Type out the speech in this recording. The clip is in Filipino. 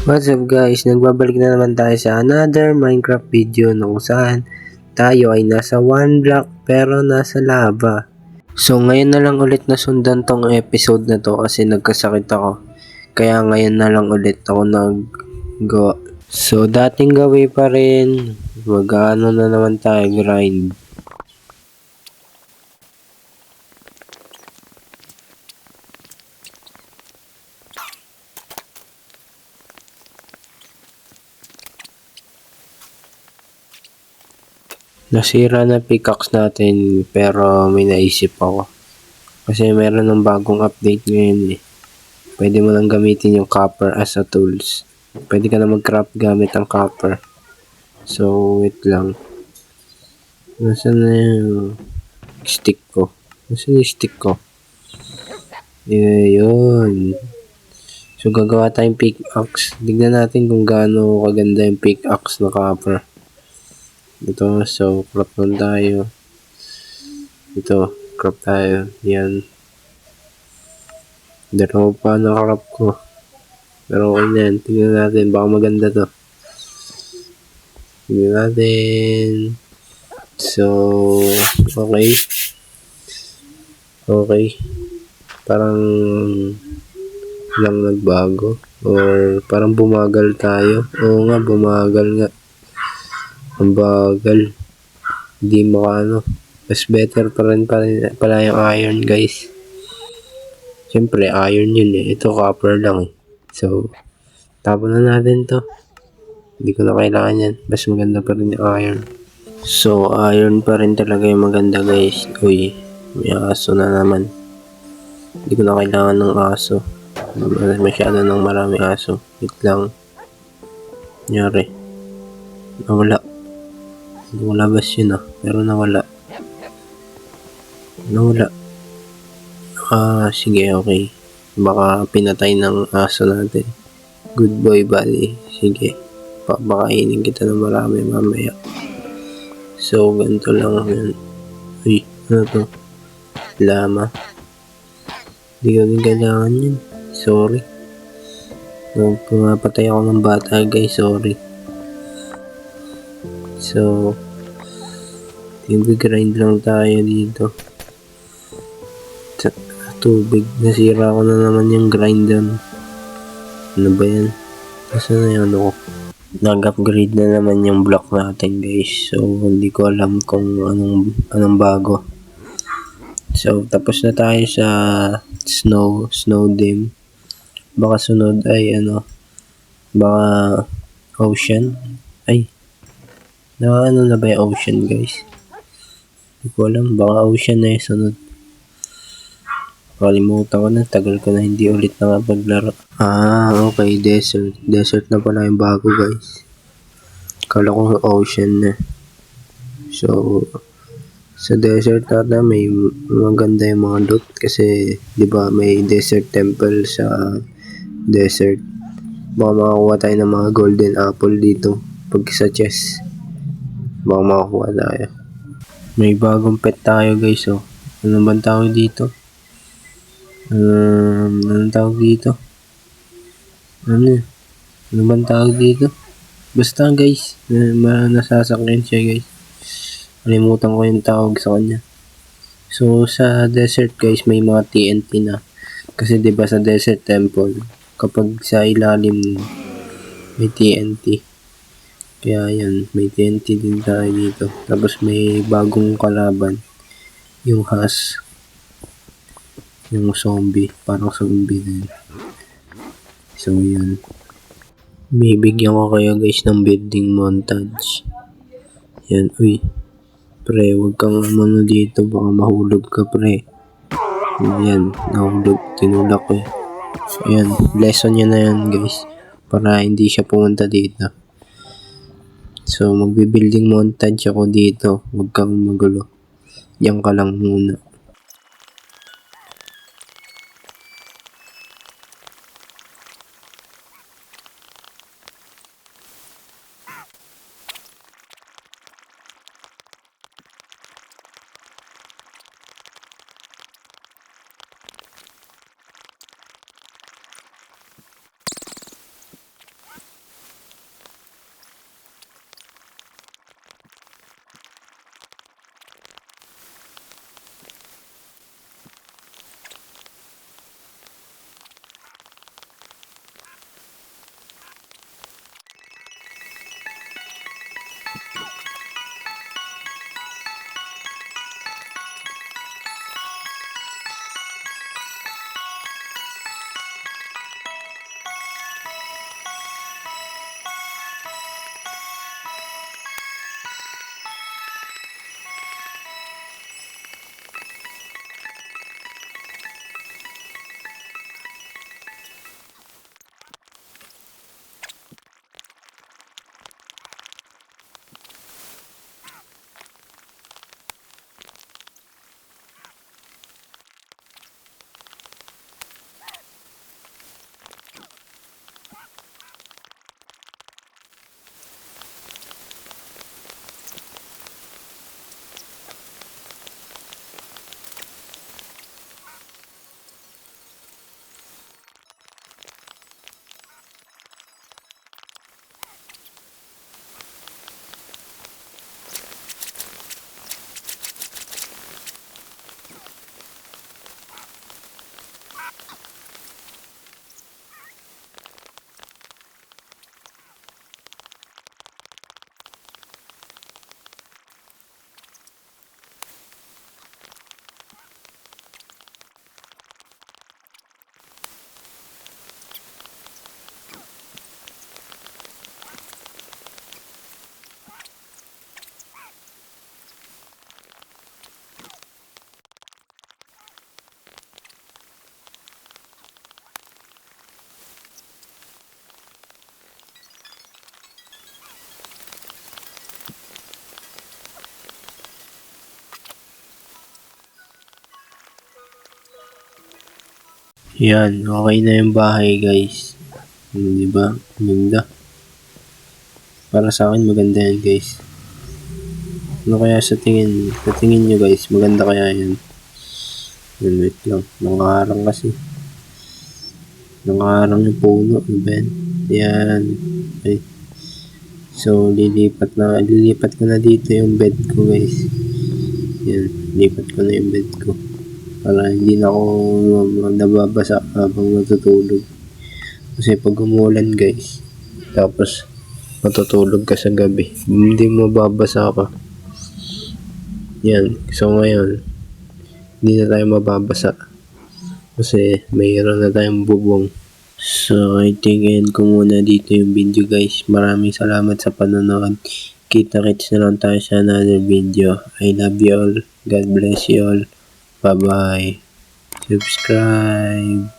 What's up guys, nagbabalik na naman tayo sa another Minecraft video na kung saan tayo ay nasa one block pero nasa lava. So ngayon na lang ulit nasundan tong episode na to kasi nagkasakit ako. Kaya ngayon na lang ulit ako nag-go. So dating gawin pa rin, mag-ano na naman tayo, grind. Nasira na pickaxe natin pero may naisip ako. Kasi meron ng bagong update ngayon eh. Pwede mo lang gamitin yung copper as a tools. Pwede ka na mag-craft gamit ang copper. So, wait lang. Nasaan na yung stick ko? Nasaan yung stick ko? Yun. So, gagawa tayong pickaxe. Tignan natin kung gaano kaganda yung pickaxe na copper. Ito, so, craft lang tayo. Ito, craft tayo. Yan. Dalawa pa na-craft ko. Pero okay na yan. Tingnan natin. Baka maganda to. Tingnan natin. So, okay. Okay. Parang lang nagbago. Or parang bumagal tayo. Oo nga, bumagal nga. Ang bagal. Hindi makaano. Mas better pa rin pala yung iron guys. Siyempre, iron yun eh. Ito copper lang eh. So, tapon na natin to. Hindi ko na kailangan yan. Mas maganda pa rin yung iron. So, iron pa rin talaga yung maganda guys. Uy, may aso na naman. Hindi ko na kailangan ng aso. Masyado ng maraming aso. Wait lang. Nyari. Nawala. Lumabas yun ah. Pero nawala. Nawala. Sige, okay. Baka pinatay ng aso natin. Good boy, buddy. Sige. Papakainin kita ng marami mamaya. So, ganito lang yan. Uy, ano to? Lama. Hindi ko din kailangan yun. Sorry. Pumapatay ako ng bata, guys. Sorry. So, grind lang tayo dito. Sa tubig. Nasira ko na naman yung grinder. Ano ba yan? Nasaan na yung ano ko? Nag-upgrade na naman yung block natin guys. So, hindi ko alam kung anong bago. So, tapos na tayo sa snow dim. Baka sunod ay baka ocean. Ay, ano na ba yung ocean guys? Hindi ko alam. Baka ocean na yung sunod. Kalimutan ko na. Tagal ko na hindi ulit nakapaglaro. Okay. Desert. Desert na pala yung bago guys. Kala ko ocean na. So, sa desert ata may maganda yung mga loot. Kasi, di ba may desert temple sa desert. Baka makakuha tayo ng mga golden apple dito. Pag sa chest. Baka makakuha tayo. May bagong pet tayo guys oh. Ano bang tawag dito? Anong tawag dito? Ano bang tawag dito? Basta guys, nasasakyan siya guys. Kalimutan ko yung tawag sa kanya. So, sa desert guys, may mga TNT na. Kasi diba sa desert temple, kapag sa ilalim may TNT. Kaya yan, may TNT din tayo dito. Tapos may bagong kalaban. Yung Husk. Yung zombie. Parang zombie din. So, yun. Bibigyan ko kayo guys ng building montage. Yan, uy. Pre, huwag kang umano dito. Baka mahulog ka, pre. Yan, nahulog. Tinulak ko eh. So, yan. Lesson niya na yan guys. Para hindi siya pumunta dito. So, magbi-building montage ako dito. Huwag kang magulo. Diyan ka lang muna. Yan, okay na yung bahay guys. Diba? Ganda. Para sa akin maganda yan guys. Ano kaya sa tingin nyo guys? Maganda kaya yan? Yan, wait lang. Nangarang kasi. Nangarang yung puno. Ano ba yan? Yan. Okay. So, lilipat ko na dito yung bed ko guys. Yan, lipat ko na yung bed ko. Para hindi na ako nababasa habang natutulog. Kasi pag umulan guys, tapos matutulog ka sa gabi, hindi mababasa ka. Yan, so ngayon, hindi na tayo mababasa. Kasi mayroon na tayong bubong. So, I think end ko muna dito yung video guys. Maraming salamat sa panonood. Kita-kits na lang tayo sa another video. I love you all. God bless you all. Bye-bye. Subscribe.